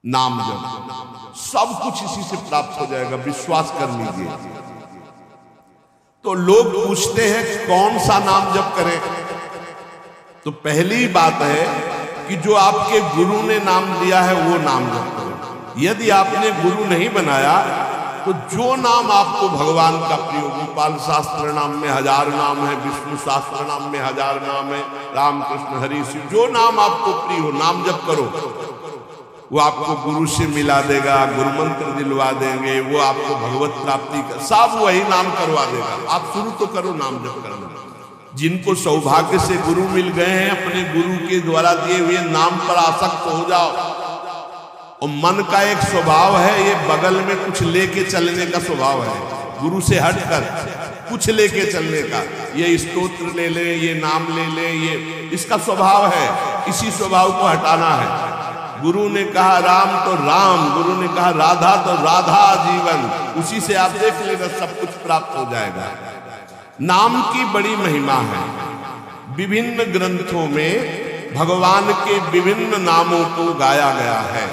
नाम जप, सब कुछ इसी से प्राप्त हो जाएगा, विश्वास कर लीजिए। तो लोग पूछते हैं कौन सा नाम जप करें, तो पहली बात है कि जो आपके गुरु ने नाम दिया है वो नाम जप करो। यदि आपने गुरु नहीं बनाया तो जो नाम आपको भगवान का प्रिय, गोपाल शास्त्र नाम में 1000 नाम है, विष्णु शास्त्र नाम में 1000 नाम है, रामकृष्ण हरि शिव, जो नाम आपको प्रिय हो नाम जप करो। वो आपको गुरु से मिला देगा, गुरु मंत्र दिलवा देंगे, वो आपको भगवत प्राप्ति का सब वही नाम करवा देगा। आप शुरू तो करो नाम जप करना। जिनको सौभाग्य से गुरु मिल गए हैं, अपने गुरु के द्वारा दिए हुए नाम पर आसक्त हो जाओ। और मन का एक स्वभाव है, ये बगल में कुछ लेके चलने का स्वभाव है, गुरु से हटकर कुछ लेके चलने का, ये स्तोत्र ले ले, ये नाम ले ले, ये इसका स्वभाव है। इसी स्वभाव को हटाना है। गुरु ने कहा राम तो राम, गुरु ने कहा राधा तो राधा जीवन, उसी से आप देख लेना सब कुछ प्राप्त हो जाएगा। नाम की बड़ी महिमा है। विभिन्न ग्रंथों में भगवान के विभिन्न नामों को गाया गया है।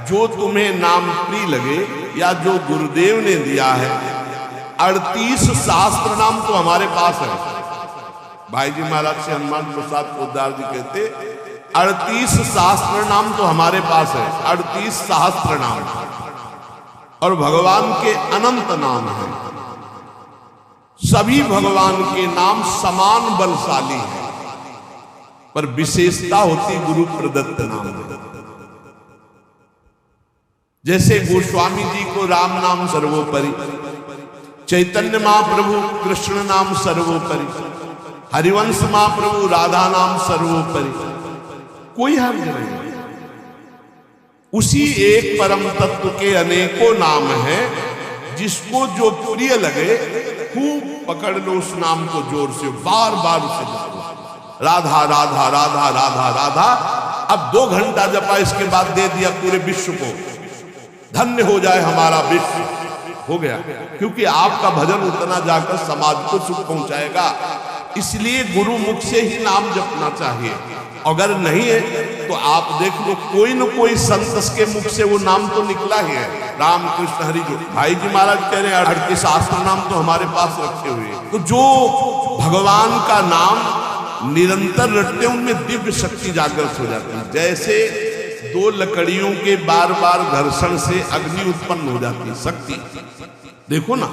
जो तुम्हें नाम प्रिय लगे या जो गुरुदेव ने दिया है। 38 शास्त्र नाम तो हमारे पास है। भाई जी महाराज से हनुमान प्रसाद पोद्दार जी कहते 38 शास्त्र नाम तो हमारे पास है, 38 सहस्त्र नाम, और भगवान के अनंत नाम हैं। सभी भगवान के नाम समान बलशाली हैं, पर विशेषता होती गुरु प्रदत्त नाम में। जैसे गोस्वामी जी को राम नाम सर्वोपरि, चैतन्य महाप्रभु कृष्ण नाम सर्वोपरि, हरिवंश महाप्रभु राधा नाम सर्वोपरि, कोई हर्ज नहीं। उसी एक परम तत्व के अनेकों नाम हैं, जिसको जो प्रिय लगे खूब पकड़ लो उस नाम को जोर से, बार बार उसे जपो। राधा राधा राधा राधा राधा, अब 2 घंटा जपा, इसके बाद दे दिया पूरे विश्व को, धन्य हो जाए हमारा विश्व, हो गया। क्योंकि आपका भजन उतना जाकर समाज को सुख पहुंचाएगा। इसलिए गुरु मुख से ही नाम जपना चाहिए। अगर नहीं है तो आप देख लो, कोई न कोई संत के मुख से वो नाम तो निकला ही है। राम कृष्ण हरि, जो भाई जी महाराज कह रहे हैं 38 शास्त्र नाम तो हमारे पास रखे हुए हैं। तो जो भगवान का नाम निरंतर रटते हैं उनमें दिव्य शक्ति जागृत हो जाती है। जैसे 2 लकड़ियों के बार बार घर्षण से अग्नि उत्पन्न हो जाती है, शक्ति देखो ना।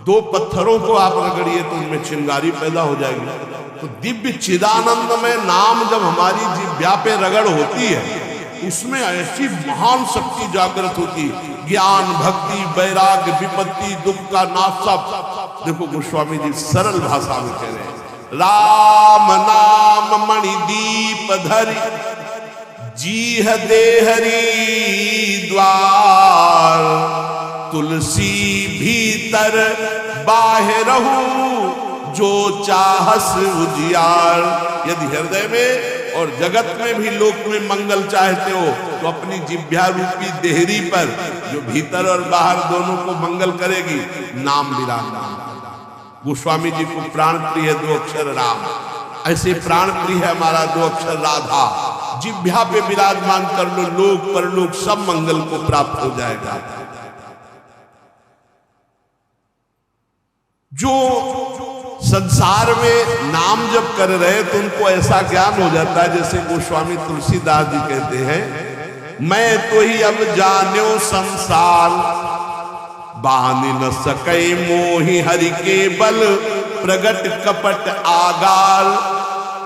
2 पत्थरों को आप रगड़िए तो उनमें चिंगारी पैदा हो जाएगी। तो दिव्य चिदानंद में नाम जब हमारी जिह्वा पे रगड़ होती है, उसमें ऐसी महान शक्ति जागृत होती, ज्ञान भक्ति वैराग्य विपत्ति दुख का नाश सब। देखो गोस्वामी जी सरल भाषा में कह रहे हैं, राम नाम मणि दीप धरि, जीह दे हरि द्वार, तुलसी भीतर बाहरहु, जो चाहस उजियार। यदि हृदय में और जगत में भी लोक में मंगल चाहते हो तो अपनी जिह्वा रूपी देहरी पर, जो भीतर और बाहर दोनों को मंगल करेगी, नाम विराजमान। गोस्वामी जी को प्राण प्रिय 2 अक्षर राम, ऐसे प्राण प्रिय है हमारा 2 अक्षर राधा। जिह्वा पे विराजमान कर लो, लोक परलोक सब मंगल को प्राप्त हो जाएगा। जो संसार में नाम जब कर रहे तो उनको ऐसा ज्ञान हो जाता है, जैसे गोस्वामी तुलसीदास जी कहते हैं, मैं तो ही अब जान्यो संसार, बानी न सके मोहि हरि के बल, प्रगट कपट आगार।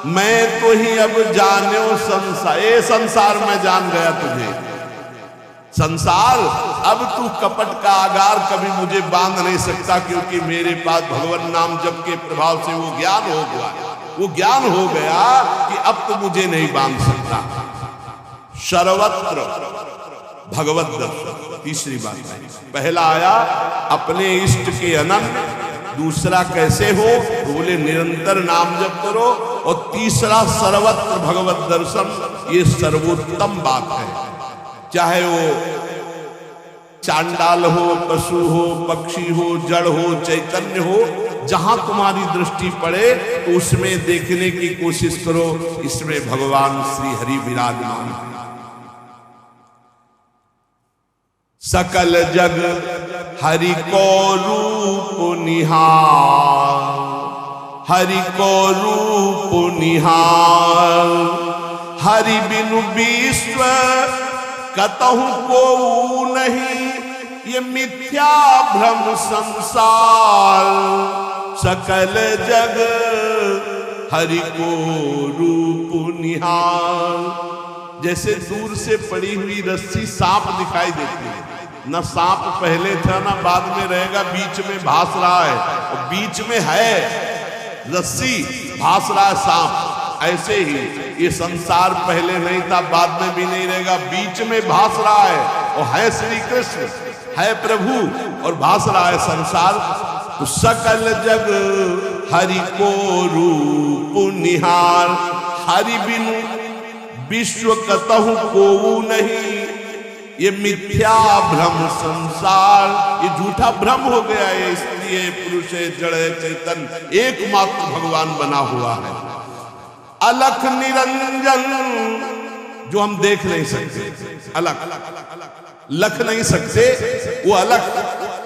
मैं तो ही अब जान्यो संसार, ए संसार मैं जान गया तुझे। संसार अब तू कपट का आगार कभी मुझे बांध नहीं सकता, क्योंकि मेरे पास भगवान नाम जप के प्रभाव से वो ज्ञान हो गया। वो ज्ञान हो गया कि अब तो मुझे नहीं बांध सकता। सर्वत्र भगवत दर्शन, तीसरी बात है। पहला आया अपने इष्ट के अनंत, दूसरा कैसे हो तो बोले निरंतर नाम जप करो, और तीसरा सर्वत्र भगवत दर्शन। ये सर्वोत्तम बात है। चाहे वो चांडाल हो, पशु हो, पक्षी हो, जड़ हो, चैतन्य हो, जहां तुम्हारी दृष्टि पड़े तो उसमें देखने की कोशिश करो, इसमें भगवान श्री हरि विराजमान। सकल जग हरि को रूप निहार, हरि को रूप निहार। हरि बिनु विश्व कतहु को नहीं, ये मिथ्या भ्रम संसार। सकल जग हरि को रूप निहार। जैसे दूर से पड़ी हुई रस्सी सांप दिखाई देती है, न सांप पहले था न बाद में रहेगा, बीच में भास रहा है, और बीच में है रस्सी, भास रहा है सांप। ऐसे ही ये संसार पहले नहीं था, बाद में भी नहीं रहेगा, बीच में भास रहा है, और है श्री कृष्ण, है प्रभु, और भास रहा है संसार। तो सकल जग हरि को रूप निहार। हरि बिनु विश्व कतहु को नहीं, ये मिथ्या भ्रम संसार। ये झूठा भ्रम हो गया है, इसलिए पुरुष जड़ चेतन एकमात्र भगवान बना हुआ है। अलख निरंजन, जो हम देख नहीं सकते, अलख लख नहीं सकते, वो अलख।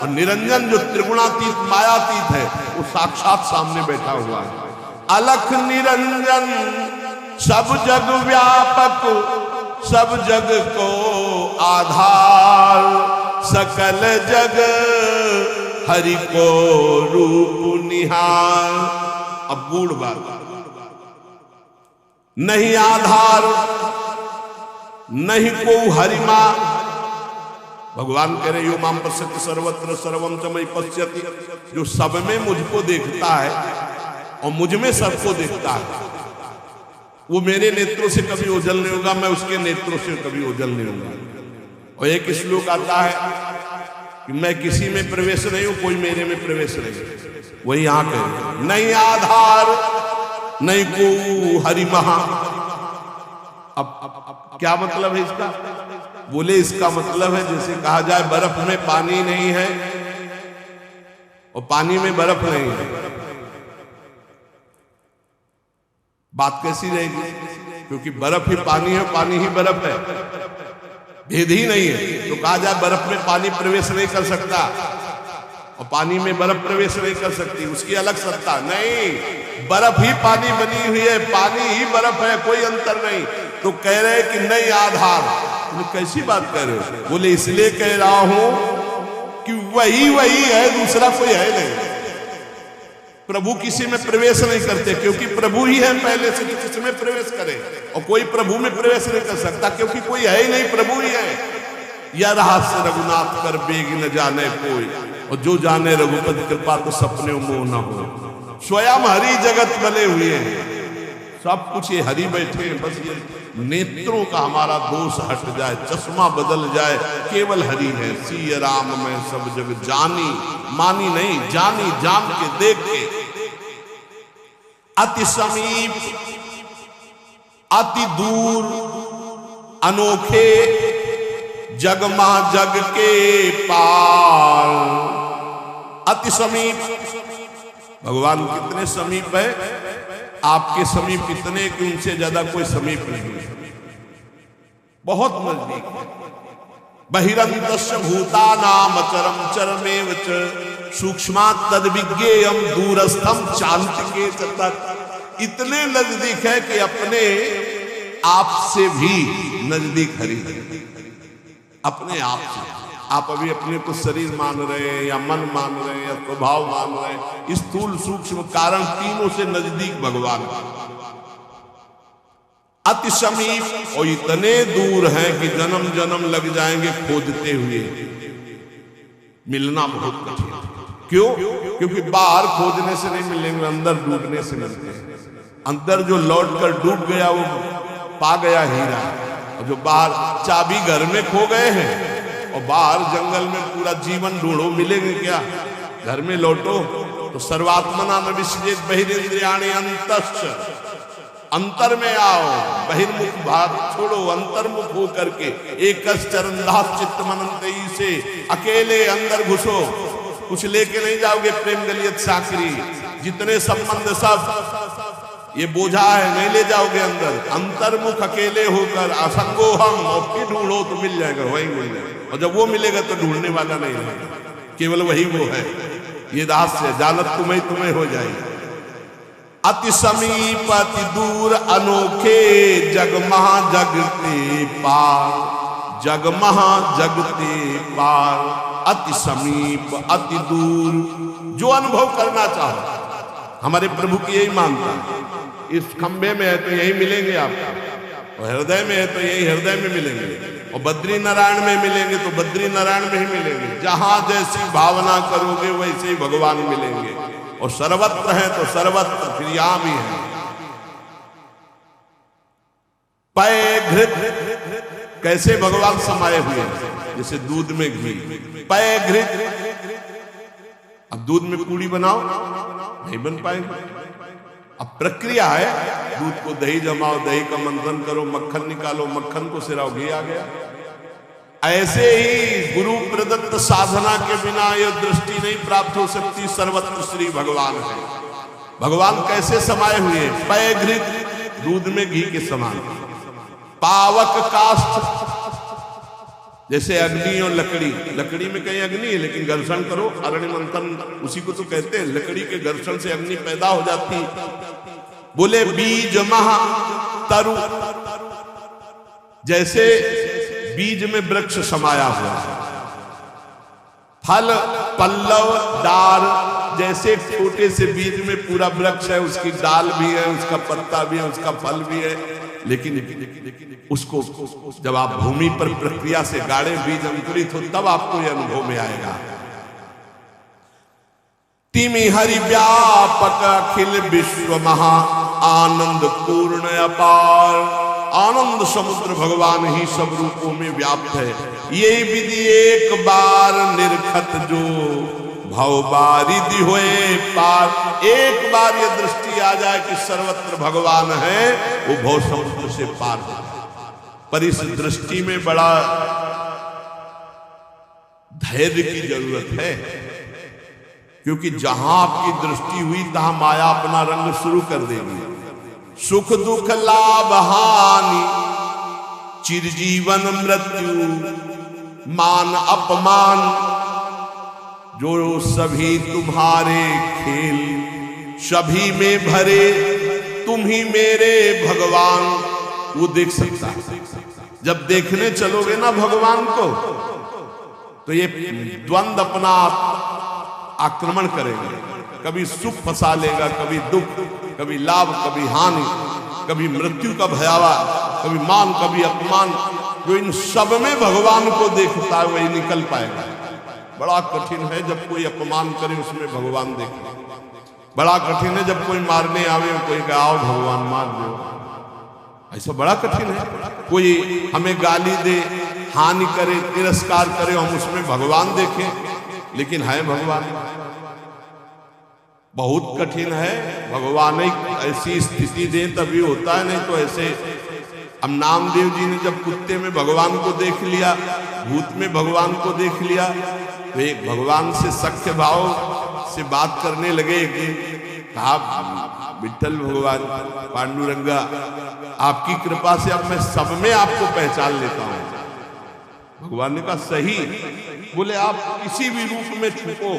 और निरंजन जो त्रिगुणातीत मायातीत है, वो साक्षात सामने बैठा हुआ है। अलख निरंजन सब जग व्यापक, सब जग को आधार। सकल जग हरि को रूप निहार। अब बूढ़ बात, नहीं आधार नहीं को हरिमा। भगवान कह रहे यो माम पश्यति सर्वत्र सर्वम च मयि पश्यति। जो सब में मुझको देखता है और मुझ में सबको देखता है, वो मेरे नेत्रों से कभी ओझल नहीं होगा, मैं उसके नेत्रों से कभी ओझल नहीं होगा। और एक श्लोक आता है कि मैं किसी में प्रवेश नहीं हूं, कोई मेरे में प्रवेश नहीं। वही यहां कह, नहीं आधार नहीं को हरि महा। अब क्या मतलब है इसका? बोले इसका मतलब है जैसे कहा जाए बर्फ में पानी नहीं है और पानी में बर्फ नहीं है, बात कैसी रहेगी? क्योंकि बर्फ ही पानी है, पानी ही बर्फ है, भेद ही नहीं है। तो कहा जाए बर्फ में पानी प्रवेश नहीं कर सकता और पानी में बर्फ प्रवेश नहीं कर सकती, उसकी अलग सत्ता नहीं। बर्फ ही पानी बनी हुई है, पानी ही बर्फ है, कोई अंतर नहीं। तो कह रहे कि नहीं आधार। तो कैसी बात कह रहे हो? बोले इसलिए कह रहा हूं कि वही वही है, दूसरा कोई है नहीं। प्रभु किसी में प्रवेश नहीं करते, क्योंकि प्रभु ही है पहले से, तो किसी में प्रवेश करे। और कोई प्रभु में प्रवेश नहीं कर सकता, क्योंकि कोई है ही नहीं, प्रभु ही है। यह रहस्य रघुनाथ कर बेग न जाने कोई, और जो जाने रघुपति कृपा तो सपने मोह न हो। स्वयं हरि जगत बने हुए हैं, सब कुछ ये हरि बैठे हैं। बस ये नेत्रों का हमारा दोष हट जाए, चश्मा बदल जाए, केवल हरि है। सिय राम में सब जग जानी, मानी नहीं, जानी, जान के देख के। अति समीप अति दूर अनोखे, जगमा जग के पार। अति समीप, भगवान कितने समीप है, आपके समीप कितने कि उनसे ज्यादा कोई समीप नहीं है, बहुत नजदीक है। बहिरंतस्य भूतानाम अचरम चरमेव च सूक्ष्मात् तद्विज्ञेयम दूरस्थम चान्तिके तत्। इतने नजदीक है कि अपने आप से भी नजदीक हरि है, अपने आप से। आप अभी अपने को शरीर मान रहे हैं या मन मान रहे हैं या स्वभाव मान रहे हैं, स्थूल सूक्ष्म कारण तीनों से नजदीक भगवान। अति समीप और इतने दूर हैं कि जन्म जन्म लग जाएंगे खोजते हुए, मिलना बहुत कठिन। क्यों? क्योंकि बाहर खोजने से नहीं मिलेंगे, अंदर डूबने से मिलते हैं। अंदर जो लौट कर डूब गया वो पा गया हीरा, और जो बाहर चाबी घर में खो गए हैं और बाहर जंगल में पूरा जीवन ढूंढो, मिलेंगे क्या? घर में लौटो तो सर्वात्मना न विसृजेत बहिरिंद्रियाणि अंतश्च। अंतर में आओ, बहिर्मुख भाग छोड़ो, अंतर्मुख हो करके एक चरणदास चित्त मनंतई से अकेले अंदर घुसो। कुछ लेके नहीं जाओगे, प्रेम गलियत साकरी, जितने संबंध सब ये बोझा है, नहीं ले जाओगे अंदर। अंतर्मुख अकेले होकर असंगो हम, और फिर ढूंढो तो मिल जाएगा, वही मिल जाएगा। और जब वो मिलेगा तो ढूंढने वाला नहीं रहेगा, केवल वही वो है। ये दास से जानत तुम्हें तुम्हें हो जाएगी। अति समीप अति दूर अनोखे, जग महा जगते पार, जग महा जगते पार। अति समीप अति दूर, जो अनुभव करना चाहो हमारे प्रभु की यही मानता है। इस खंबे में है तो यही मिलेंगे आपको, और हृदय में है तो यही हृदय में मिलेंगे, और बद्री नारायण में मिलेंगे तो बद्री नारायण में ही मिलेंगे। जहां जैसी भावना करोगे वैसे ही भगवान मिलेंगे, और सर्वत्र है तो सर्वत्र फिर यहां भी है। पय घृत, कैसे भगवान समाये हुए हैं, जैसे दूध में घी। पय घृत, अब दूध में पूड़ी बनाओ नहीं बन पाएंगे। अब प्रक्रिया है, दूध को दही जमाओ, दही का मंथन करो, मक्खन निकालो, मक्खन को सिराओ, घी आ गया। ऐसे ही गुरु प्रदत्त साधना के बिना यह दृष्टि नहीं प्राप्त हो सकती। सर्वत्र श्री भगवान है। भगवान कैसे समाये हुए? पय घृत, दूध में घी के समान। पावक काष्ठ, जैसे अग्नि और लकड़ी। लकड़ी में कहीं अग्नि है लेकिन घर्षण करो, अग्नि मंथन उसी को तो कहते हैं। लकड़ी के घर्षण से अग्नि पैदा हो जाती। बोले बीज महा तरु, जैसे बीज में वृक्ष समाया हुआ है। फल पल्लव डार, जैसे छोटे से बीज में पूरा वृक्ष है, उसकी डाल भी है, उसका पत्ता भी है, उसका फल भी है। लेकिन उसको जब आप भूमि पर प्रक्रिया से गाड़े, बीज अंकुरित हो, तब आपको यह अनुभव में आएगा। तिमि हरि व्यापक अखिल विश्व महा, आनंद पूर्ण अपार। आनंद समुद्र भगवान ही सब रूपों में व्याप्त है। ये विधि एक बार निरखत जो, भव बारिधि होए पार। एक बार ये दृष्टि आ जाए कि सर्वत्र भगवान है, वो भव समुद्र से पार है। पर इस दृष्टि में बड़ा धैर्य की जरूरत है, क्योंकि जहां आपकी दृष्टि हुई तहां माया अपना रंग शुरू कर देगी। सुख दुख लाभ हानि, चिरजीवन मृत्यु, मान अपमान, जो सभी तुम्हारे खेल, सभी में भरे तुम ही मेरे भगवान। वो देख सकता है। जब देखने चलोगे ना भगवान को, तो ये द्वंद अपना आक्रमण करेंगे। कभी सुख फंसा लेगा, कभी दुख, कभी लाभ, कभी हानि, कभी मृत्यु का भयावा, कभी मान, कभी अपमान। जो इन सब में भगवान को देखता है वही निकल पाएगा। बड़ा कठिन है जब कोई अपमान करे उसमें भगवान देखे। बड़ा कठिन है जब कोई मारने आवे, कोई कहे आओ भगवान मार दो। ऐसा बड़ा कठिन है। कोई हमें गाली दे, हानि करे, तिरस्कार करे, हम उसमें भगवान देखें, लेकिन है भगवान। बहुत कठिन है। भगवान ऐसी स्थिति दे तभी होता है, नहीं तो ऐसे। अब नामदेव जी ने जब कुत्ते में भगवान को देख लिया, भूत में भगवान को देख लिया, तो एक भगवान से सख्य भाव से बात करने लगे कि आप विठ्ठल भगवान, पांडुरंगा, आपकी कृपा से अब मैं सब में आपको पहचान लेता हूं। भगवान ने कहा सही। बोले आप किसी भी रूप में छुपो,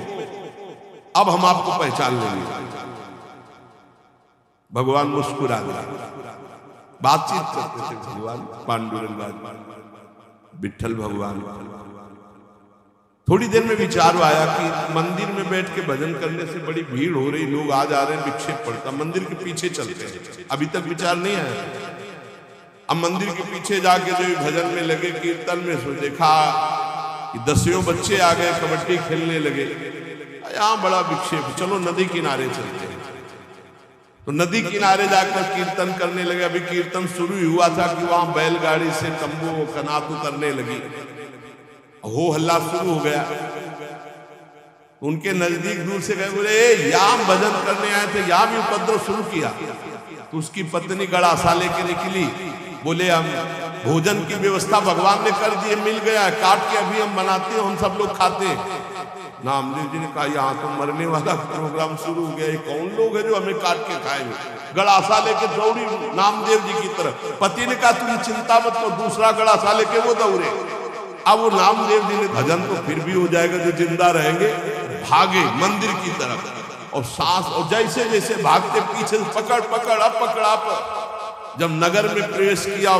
अब हम आपको पहचान लेंगे। भगवान मुस्कुरा दिया। बातचीत करते थे भगवान पांडुरंगा, विठ्ठल भगवान। थोड़ी देर में विचार आया कि मंदिर में बैठ के भजन करने से बड़ी भीड़ हो रही, लोग आ जा रहे हैं, विक्षेप पड़ता, मंदिर के पीछे चलते हैं। अभी तक विचार नहीं आया। अब मंदिर के पीछे जाके जो भजन में लगे, कीर्तन में सो देखा कि 10 बच्चे आ गए, कबड्डी खेलने लगे। यहाँ बड़ा विक्षेप, चलो नदी किनारे चलते हैं। तो नदी किनारे जाकर कीर्तन करने लगे। अभी कीर्तन शुरू ही हुआ था कि वहां बैलगाड़ी से तंबू कनात उतरने लगी, हो हल्ला शुरू हो गया। उनके नजदीक दूर से गए, बोले यहाँ भजन करने आए थे, यहाँ भी उपद्रव शुरू किया। तो उसकी पत्नी गड़ासा लेके निकली, बोले हम भोजन की व्यवस्था भगवान ने कर दी है, मिल गया है, काट के अभी हम बनाते हैं, हम सब लोग खाते हैं। नामदेव जी ने कहा यहाँ तो मरने वाला प्रोग्राम शुरू हो गया, कौन लोग है जो हमें काट के खाएंगे। गड़ासा लेके दौड़ी नामदेव जी की तरफ। पति ने कहा तुम चिंता मत करो, दूसरा गड़ासा लेके वो दौड़े। अब वो नामदेव जी ने भजन तो फिर भी हो जाएगा, जो जिंदा रहेंगे, भागे मंदिर की तरफ और सांस, और जैसे जैसे भागते पीछे पकड़ पकड़ अब पकड़ा। जब नगर में प्रवेश किया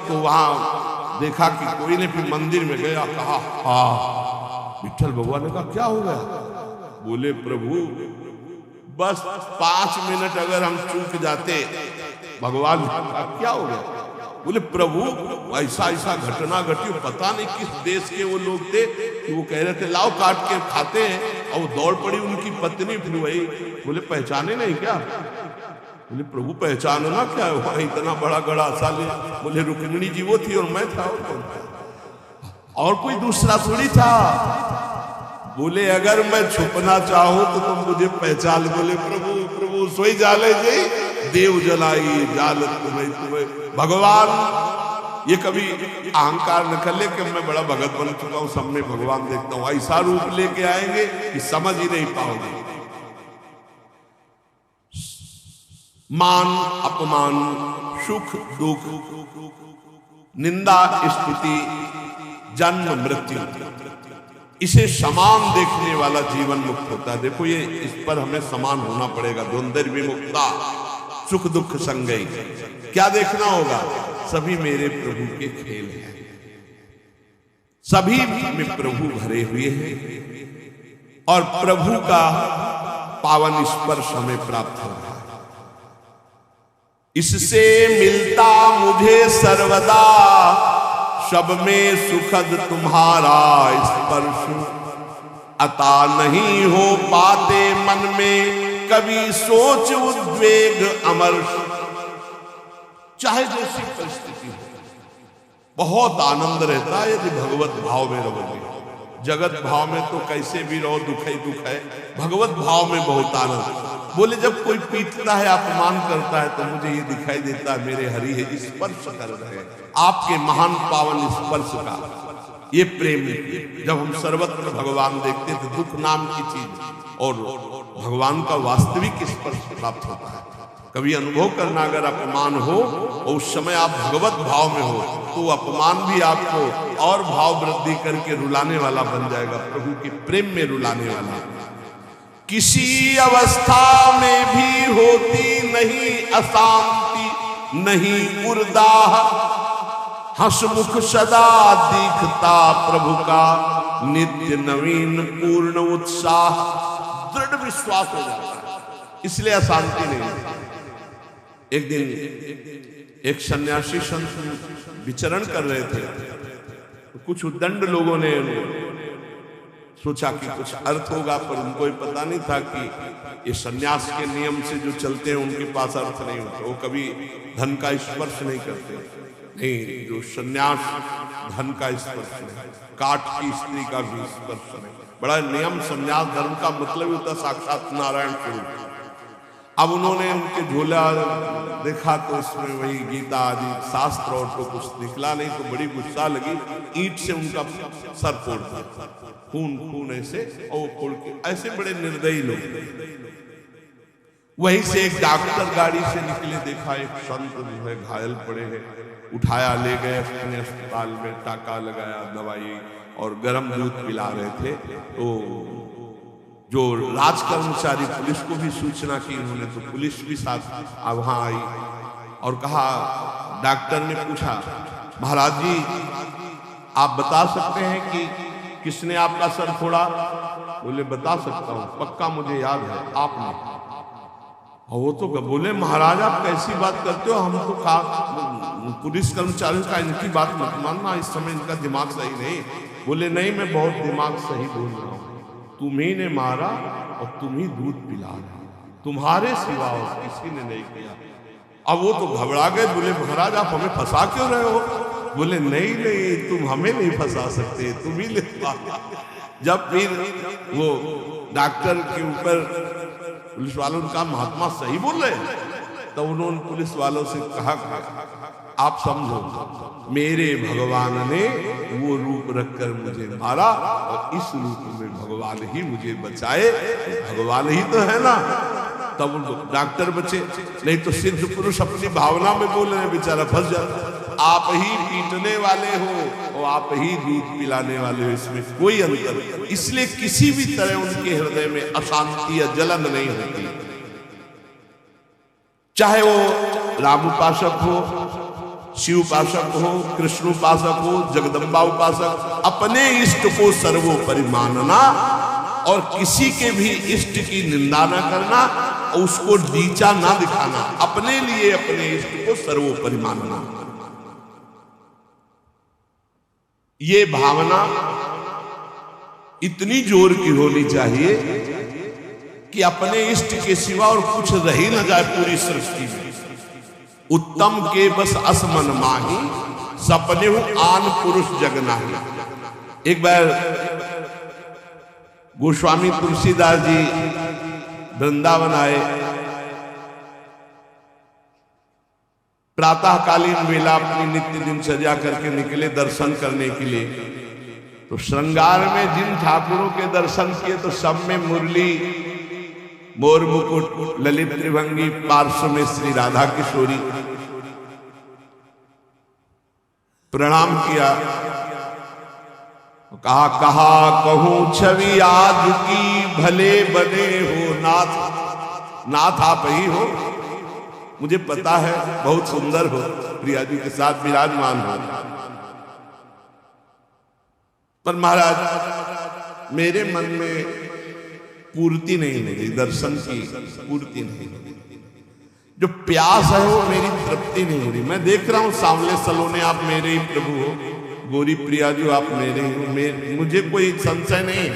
तो वहां देखा कि कोई ने फिर मंदिर में गया, कहा हाँ। विठल भगवान ने कहा क्या हो गया? बोले प्रभु बस 5 मिनट अगर हम चूक जाते। भगवान क्या हो गया? बोले प्रभु ऐसा ऐसा घटना घटी, पता नहीं किस देश के वो लोग थे कि वो कह रहे थे लाओ काट के खाते हैं, और वो दौड़ पड़ी उनकी पत्नी, फिर वही। बोले पहचाने नहीं क्या? बोले प्रभु पहचानना क्या है, वहां इतना बड़ा गड़ासा ले। बोले रुक्मिणी जी वो थी और मैं था, और कोई दूसरा थोड़ी था। बोले अगर मैं छुपना चाहूं तो तुम मुझे पहचान। बोले प्रभु प्रभु सोई जाले जी देव जलाई जाल तुम्हें। भगवान ये कभी अहंकार न कर ले कि मैं बड़ा भगत बन चुका हूं, सब में भगवान देखता हूं। ऐसा रूप लेके आएंगे कि समझ ही नहीं पाओगे। मान अपमान, सुख दुख, निंदा स्तुति, जन्म मृत्यु, इसे समान देखने वाला जीवन मुक्त होता है। देखो ये इस पर हमें समान होना पड़ेगा। द्वंद्व विमुक्ता, सुख दुख संगई। क्या देखना होगा? सभी मेरे प्रभु के खेल हैं, सभी में प्रभु भरे हुए हैं, और प्रभु का पावन स्पर्श हमें प्राप्त हो रहा है। इससे मिलता मुझे सर्वदा, सब में सुखद तुम्हारा स्पर्श। अता नहीं हो पाते मन में कभी सोच उद्वेग अमर्ष। चाहे जैसी परिस्थिति हो, बहुत आनंद रहता है यदि भगवत भाव में रहोगे। जगत भाव में तो कैसे भी रहो दुख ही दुख है, भगवत भाव में बहुत आनंद। बोले जब कोई पीटता है, अपमान करता है, तो मुझे ये दिखाई देता है मेरे हरि है स्पर्श कर रहे हैं, आपके महान पावन स्पर्श का ये प्रेम। जब हम सर्वत्र भगवान देखते हैं तो दुख नाम की चीज और भगवान का वास्तविक स्पर्श प्राप्त होता है। कभी अनुभव करना, अगर अपमान हो और उस समय आप भगवत भाव में हो, तो अपमान भी आपको और भाव वृद्धि करके रुलाने वाला बन जाएगा, प्रभु के प्रेम में रुलाने वाला। किसी अवस्था में भी होती नहीं अशांति, नहीं उर्दाह, हंसमुख सदा दिखता प्रभु का, नित्य नवीन पूर्ण उत्साह। दृढ़ विश्वास हो जाता है, इसलिए अशांति नहीं। एक दिन एक सन्यासी संत विचरण कर रहे थे, तो कुछ उद्दंड लोगों ने सोचा कि कुछ अर्थ होगा, पर उनको ये पता नहीं था कि ये सन्यास के नियम से जो चलते हैं उनके पास अर्थ नहीं होता। वो कभी धन का स्पर्श नहीं करते। नहीं, जो सन्यास धन का स्पर्श नहीं, काट की स्त्री का भी स्पर्श नहीं। बड़ा नियम सन्यास धर्म का मतलब होता साक्षात नारायण स्वरूप। अब उन्होंने उनके झोला देखा तो उसमें वही गीता आदि शास्त्र और तो कुछ निकला नहीं, तो बड़ी गुस्सा लगी। ईंट से उनका सर फोड़ दिया, खून खून ऐसे, और फोड़ के ऐसे बड़े निर्दयी लोग। वहीं से एक डॉक्टर गाड़ी से निकले, देखा एक संत जो है घायल पड़े हैं, उठाया ले गए अपने अस्पताल में, टाका लगाया, दवाई और गर्म दूध पिला रहे थे। तो जो राज कर्मचारी पुलिस को भी सूचना की उन्होंने, तो पुलिस भी साथ वहां आई और कहा, डॉक्टर ने पूछा महाराज जी आप बता सकते हैं कि किसने आपका सर फोड़ा? बोले बता सकता हूं, पक्का मुझे याद है आपने। और वो तो बोले महाराज आप कैसी बात करते हो, हम तो पुलिस कर्मचारी का इनकी बात मत मानना, इस समय इनका दिमाग सही नहीं। बोले नहीं, मैं बहुत दिमाग सही बोल रहा हूं, तुम्ही ने मारा और तुम ही दूध पिला रहे, तुम्हारे सिवा किसी ने नहीं किया। अब वो तो घबरा गए, बोले महाराज आप हमें फंसा क्यों रहे हो? बोले नहीं नहीं, तुम हमें नहीं फंसा सकते, तुम ही ले। जब फिर वो डॉक्टर के ऊपर पुलिस वालों ने कहा महात्मा सही बोल रहे हैं, तो उन्होंने पुलिस वालों से कहा आप समझो, मेरे भगवान ने वो रूप रखकर मुझे मारा और इस रूप में भगवान ही मुझे बचाए, भगवान ही तो है ना, तब डॉक्टर बचे। नहीं तो सिद्ध पुरुष अपनी भावना में बोल रहे, बेचारा फंस जाता। आप ही पीटने वाले हो और आप ही दूध पिलाने वाले हो, इसमें कोई अंतर नहीं। इसलिए किसी भी तरह उनके हृदय में अशांति या जलन नहीं होती, चाहे वो राम उपासक हो, शिव उपासक हो, कृष्ण उपासक हो, जगदम्बा उपासक। अपने इष्ट को सर्वोपरि मानना और किसी के भी इष्ट की निंदा न करना, उसको नीचा ना दिखाना, अपने लिए अपने इष्ट को सर्वोपरि मानना। ये भावना इतनी जोर की होनी चाहिए कि अपने इष्ट के सिवा और कुछ रह ही न जाए पूरी सृष्टि में। उत्तम के बस असमन माही, सपने आन पुरुष जगना है। एक बार गोस्वामी तुलसीदास जी वृंदावन आए, प्रातःकालीन वेला अपनी नित्य दिनचर्या करके निकले दर्शन करने के लिए। तो श्रृंगार में जिन ठाकुरों के दर्शन किए तो सब में मुरली, मोर मुकुट, ललित त्रिभंगी, पार्श्व में श्री राधा किशोरी। प्रणाम किया, कहा कहूं छवि आज की, भले बने हो नाथ। नाथ आप ही हो, मुझे पता है बहुत सुंदर हो, प्रिया जी के साथ विराजमान हो, पर महाराज मेरे मन में पूर्ति नहीं मिली, दर्शन की पूर्ति नहीं मिली। जो प्यास है वो मेरी तृप्ति नहीं हो रही। मैं देख रहा हूं सांवले सलोने आप मेरे ही प्रभु हो, गोरी प्रिया जी आप मेरे ही हो, मुझे कोई संशय नहीं,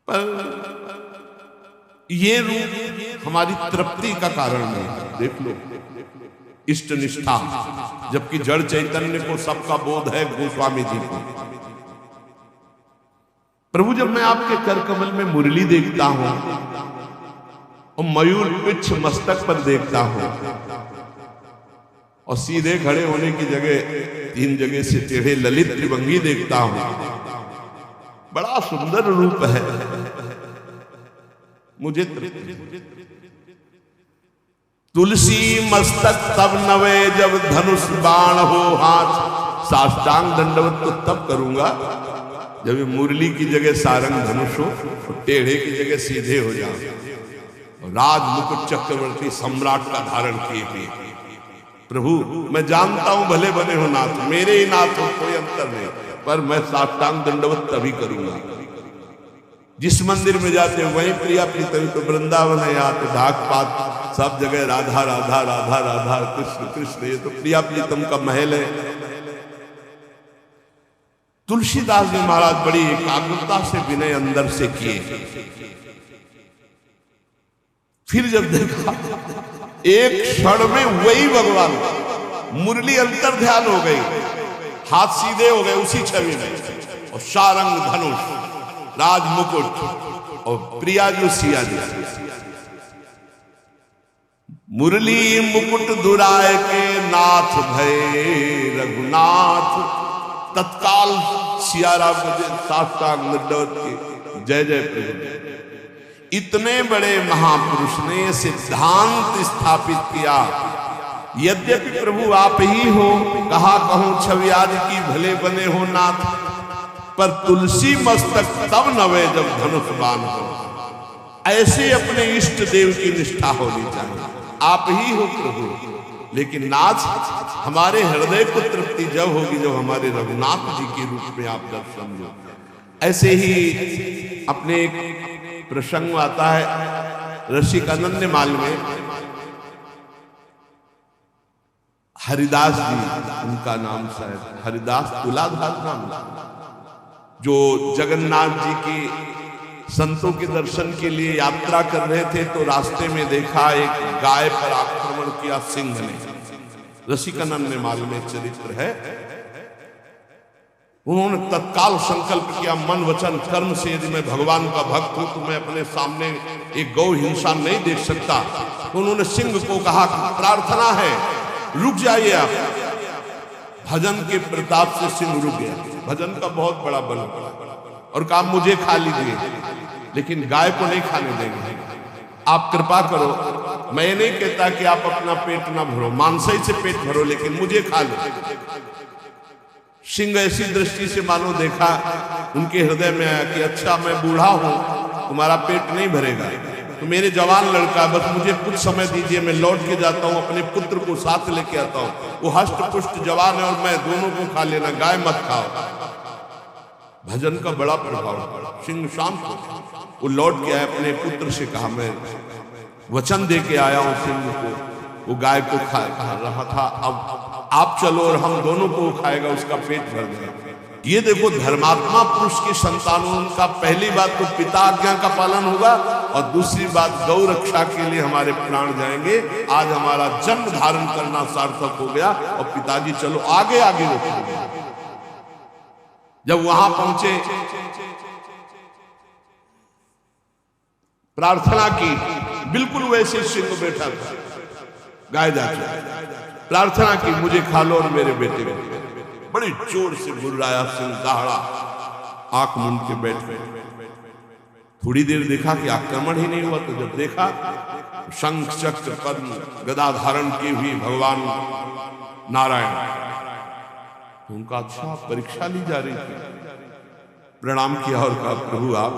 पर ये रूप हमारी तृप्ति का कारण नहीं। देख लो इष्ट निष्ठा, जबकि जड़ चैतन्य को सबका बोध है, गोस्वामी जी को। प्रभु जब मैं आपके कर कमल में मुरली देखता हूं और मयूर पिछ मस्तक पर देखता हूं और सीधे खड़े होने की जगह 3 जगह से टेढ़े ललित त्रिभंगी देखता हूं, बड़ा सुंदर रूप है। मुझे तुलसी मस्तक तब नवे जब धनुष बाण हो हाथ, साष्टांग दंडवत तो तब करूंगा जब मुरली की जगह सारंग धनुष हो, टेढ़े की जगह सीधे हो जाओ। राज मुकुट चक्रवर्ती सम्राट का धारण किए हुए प्रभु, मैं जानता हूं भले बने हो नाथ, मेरे ही नाथ हो, कोई अंतर नहीं, पर मैं साष्टांग दंडवत तभी करूंगा। जिस मंदिर में जाते हो वहीं प्रिया प्रीतम, तो वृंदावन है, यहाँ तो ढाक पात सब जगह राधा राधा राधा राधा, कृष्ण कृष्ण, ये तो प्रिया प्रीतम का महल है। तुलसीदास जी महाराज बड़ी एकाग्रता से विनय अंदर से किए। फिर जब देखा एक क्षण में वही भगवान, मुरली अंतर ध्यान हो गई, हाथ सीधे हो गए उसी छवि में, और सारंग धनुष, राज मुकुट और प्रिया जी सिया जी। मुरली मुकुट दुराय के नाथ भय रघुनाथ, तत्काल सियाराम मुझे साष्टांग दंडवत की जय जय प्रभु। इतने बड़े महापुरुष ने सिद्धांत स्थापित किया, यद्यपि प्रभु आप ही हो, कहा कहूं छवि आज की, भले बने हो नाथ, पर तुलसी मस्तक तब नवे जब धनुष बाण हो। ऐसे अपने इष्ट देव की निष्ठा होनी चाहिए। आप ही हो प्रभु, लेकिन नाथ हमारे हृदय को तृप्ति जब होगी जब हमारे रघुनाथ जी के रूप में आप दर्शन दो। ऐसे ही अपने एक प्रसंग आता है रसिक अनन्य माल में, हरिदास जी उनका नाम शायद हरिदास तुलाधार नाम, जो जगन्नाथ जी की संतों के दर्शन के लिए यात्रा कर रहे थे, तो रास्ते में देखा एक गाय पर आक्रमण किया सिंह ने। रसिकानंद माल में चरित्र है। उन्होंने तत्काल संकल्प किया, मन वचन कर्म से यदि मैं भगवान का भक्त हूं तो मैं अपने सामने एक गौ हिंसा नहीं देख सकता। तो उन्होंने सिंह को कहा, प्रार्थना है, रुक जाइए आप। भजन के प्रताप से सिंह रुक गया। भजन का बहुत बड़ा बल और काम, मुझे खा लीजिए लेकिन गाय को नहीं खाने देंगे। आप कृपा करो, मैं ये नहीं कहता कि आप अपना पेट ना भरो, मांसाई से पेट भरो, लेकिन मुझे खा लो। सिंह ऐसी दृष्टि से मानो देखा, उनके हृदय में आया कि अच्छा मैं बूढ़ा हूं, तुम्हारा पेट नहीं भरेगा, तो मेरे जवान लड़का, बस मुझे कुछ समय दीजिए, मैं लौट के जाता हूं, अपने पुत्र को साथ लेके आता हूं, वो हष्ट पुष्ट जवान है और मैं, दोनों को खा लेना, गाय मत खाओ। भजन का बड़ा प्रभाव। सिंह शांत हो, वो लौट के आया, अपने पुत्र से कहा, मैं वचन दे के आया हूं सिंह को, वो गाय को खा रहा था, अब आप चलो और हम दोनों को खाएगा, उसका पेट भर गया। ये देखो, धर्मात्मा पुरुष के संतानों का पहली बात तो पिता आज्ञा का पालन होगा, और दूसरी बात गौ रक्षा के लिए हमारे प्राण जाएंगे। आज हमारा जन्म धारण करना सार्थक हो गया, और पिताजी चलो आगे आगे रखो। जब वहां पहुंचे, प्रार्थना की, बिल्कुल वैसे सिंह बैठा था, गाय जाके प्रार्थना की, मुझे खा लो और मेरे बेटे को। बड़ी जोर से गुर्राया सिंह, दहाड़ा, आंख मूंद के बैठ गए। थोड़ी देर देखा कि आक्रमण ही नहीं हुआ, तो जब देखा शंख चक्र पद्म गदा धारण की हुई भगवान नारायण, तो उनका अच्छा परीक्षा ली जा रही थी। प्रणाम किया और कहा, प्रभु आप,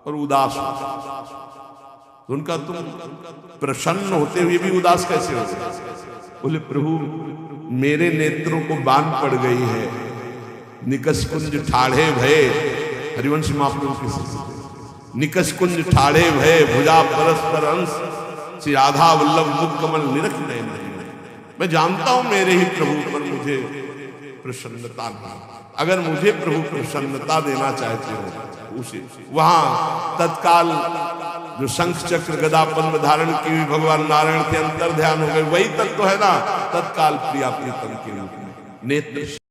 और उदास तो उनका, तुम प्रसन्न होते हुए भी उदास कैसे हो? बोले, प्रभु मेरे नेत्रों को बांध पड़ गई है, निकस कुंज ठाढ़े भये, हरिवंश महाप्रभु की, निकस कुंज ठाढ़े भये, भुजा परस्पर अंश, श्री राधा वल्लभ मुख कमल निरख नयन। मैं जानता हूं मेरे ही प्रभु पर मुझे प्रसन्नता नहीं। अगर मुझे प्रभु प्रसन्नता देना चाहते हो, उसे वहां तत्काल जो शंख चक्र गदा पद्म धारण की हुई भगवान नारायण के अंतर ध्यान हो गए, वही तत्व है ना, तत्काल प्रिया प्रीतम के रूप में नेत्र